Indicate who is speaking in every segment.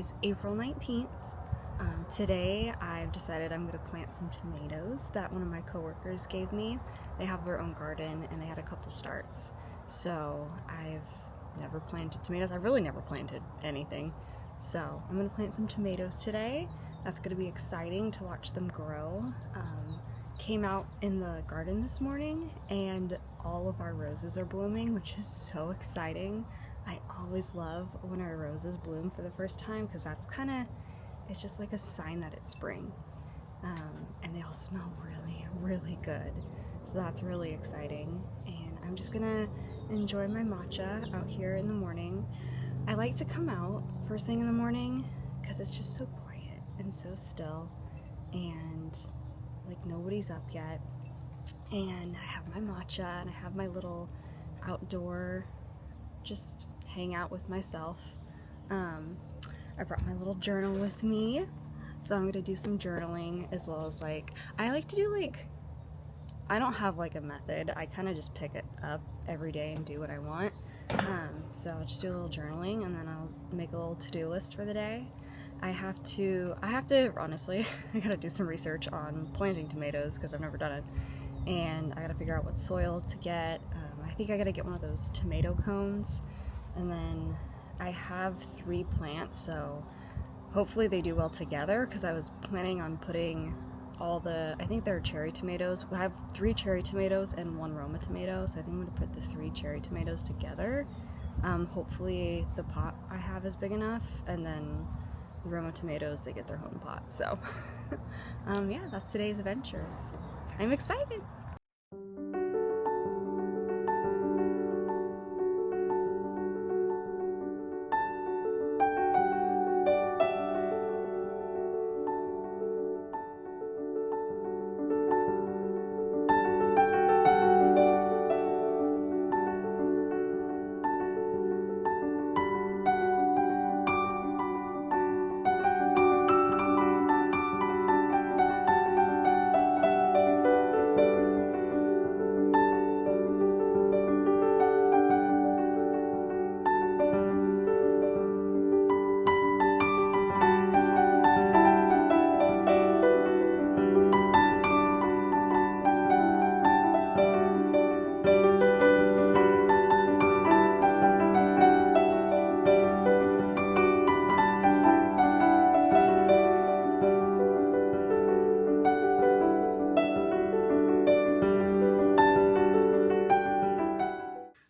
Speaker 1: is April 19th. Today I've decided I'm going to plant some tomatoes that one of my coworkers gave me. They have their own garden and they had a couple starts. So I've never planted tomatoes. I've really never planted anything. So I'm going to plant some tomatoes today. That's going to be exciting to watch them grow. Came out in the garden this morning and all of our roses are blooming, which is so exciting. I always love when our roses bloom for the first time because that's it's just like a sign that it's spring. And they all smell really, really good. So that's really exciting. And I'm just gonna enjoy my matcha out here in the morning. I like to come out first thing in the morning because it's just so quiet and so still and like nobody's up yet. And I have my matcha and I have my little outdoor just hang out with myself. I brought my little journal with me, so I'm gonna do some journaling as well as I like to do I don't have a method. I kind of just pick it up every day and do what I want. So I'll just do a little journaling and then I'll make a little to-do list for the day. I have to honestly, I gotta do some research on planting tomatoes because I've never done it, and I gotta figure out what soil to get. I think I gotta get one of those tomato cones, and then I have 3 plants, so hopefully they do well together because I was planning on putting I think they're cherry tomatoes. I have 3 cherry tomatoes and 1 Roma tomato, so I think I'm going to put the 3 cherry tomatoes together. Hopefully the pot I have is big enough, and then the Roma tomatoes, they get their own pot. So yeah, that's today's adventures. I'm excited!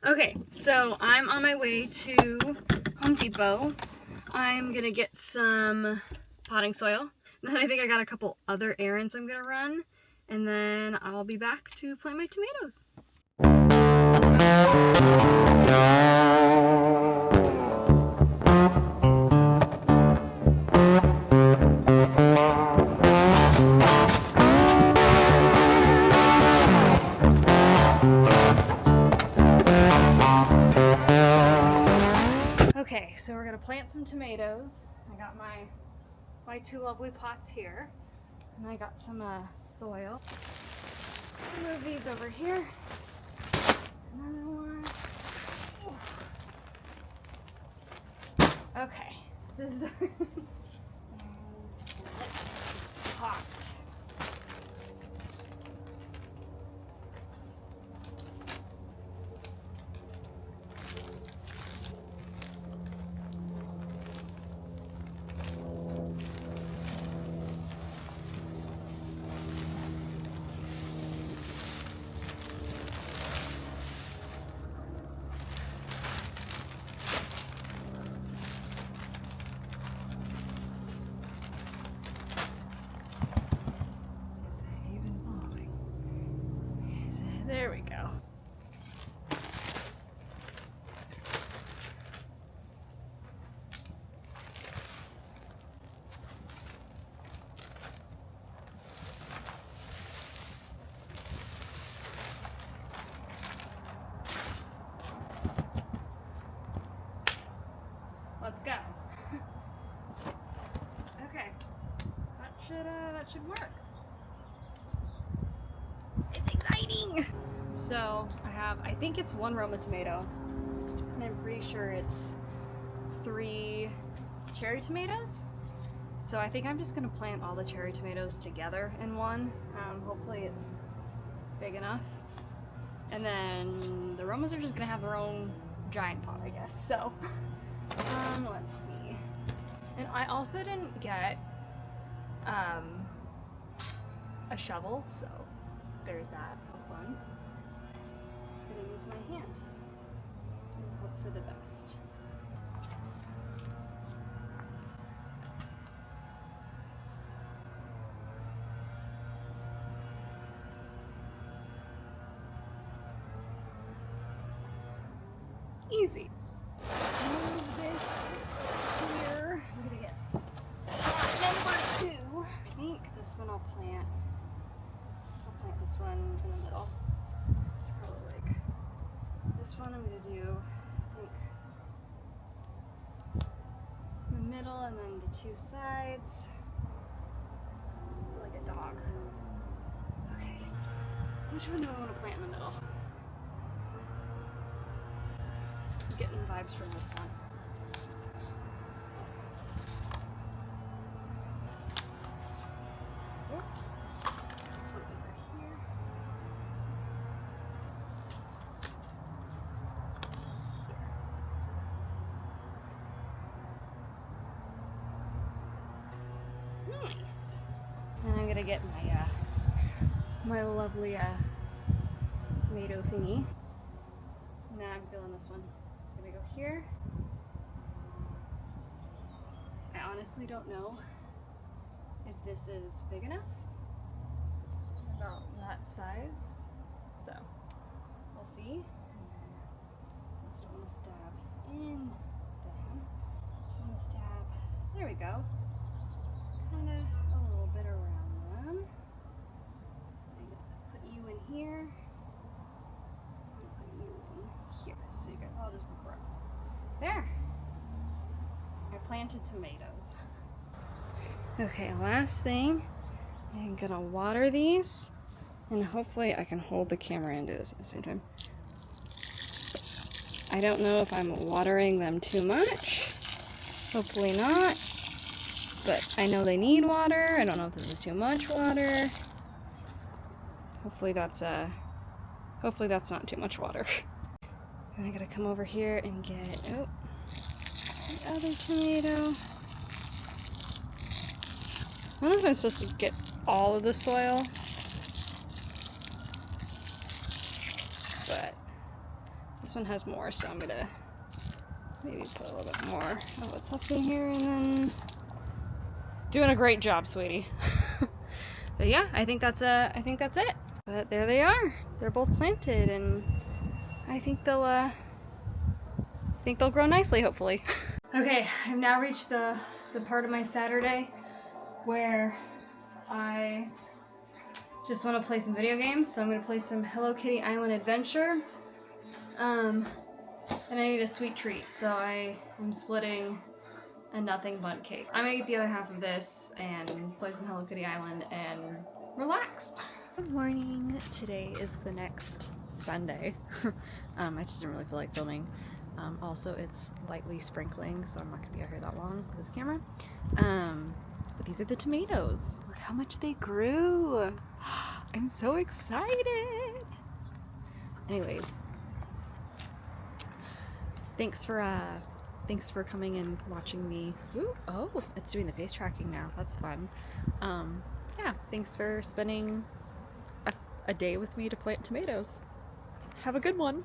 Speaker 1: Okay, so I'm on my way to Home Depot. I'm gonna get some potting soil. Then I think I got a couple other errands I'm gonna run, and then I'll be back to plant my tomatoes. Okay, so we're gonna plant some tomatoes. I got my 2 lovely pots here, and I got some soil. I'll move these over here. Another one. Okay, scissors. Pot. There we go. Let's go. Okay, that should work. It's exciting. So I think it's 1 Roma tomato, and I'm pretty sure it's 3 cherry tomatoes. So I think I'm just gonna plant all the cherry tomatoes together in one. Hopefully it's big enough. And then the Romas are just gonna have their own giant pot, I guess. So, let's see. And I also didn't get a shovel, so there's that for fun. I'm just gonna use my hand and hope for the best. Easy. Move this here. I'm gonna get number 2. I think this one I'll plant this one in the middle. Probably like this one I'm gonna do, I think, in the middle and then the 2 sides. Like a dog. Okay. Which one do I want to plant in the middle? I'm getting vibes from this one. This one over here. Nice. And I'm gonna get my lovely tomato thingy. Now I'm feeling this one. It's gonna go here. I honestly don't know if this is big enough. About that size. So we'll see. Just don't want to stab in them. Just want to stab. There we go. Kind of a little bit around them. I'm gonna put you in here. Put you in here. So you guys all just grow. There. I planted tomatoes. Okay, last thing. I'm gonna water these, and hopefully I can hold the camera and do this at the same time. I don't know if I'm watering them too much. Hopefully not. But I know they need water. I don't know if this is too much water. Hopefully that's not too much water. And I gotta come over here and get the other tomato. I don't know if I'm supposed to get all of the soil, but this one has more, so I'm gonna maybe put a little bit more of what's left in here, and then doing a great job, sweetie. But yeah, I think that's it. But there they are. They're both planted, and I think they'll grow nicely, hopefully. Okay, I've now reached the part of my Saturday where I just want to play some video games, so I'm going to play some Hello Kitty Island Adventure. And I need a sweet treat, so I'm splitting a nothing bundt cake. I'm going to eat the other half of this and play some Hello Kitty Island and relax. Good morning. Today is the next Sunday. I just didn't really feel like filming. Also, it's lightly sprinkling, so I'm not going to be out here that long with this camera. But these are the tomatoes. Look how much they grew. I'm so excited. Anyways, thanks for coming and watching me. Ooh, oh, it's doing the face tracking now. That's fun. Yeah, thanks for spending a day with me to plant tomatoes. Have a good one.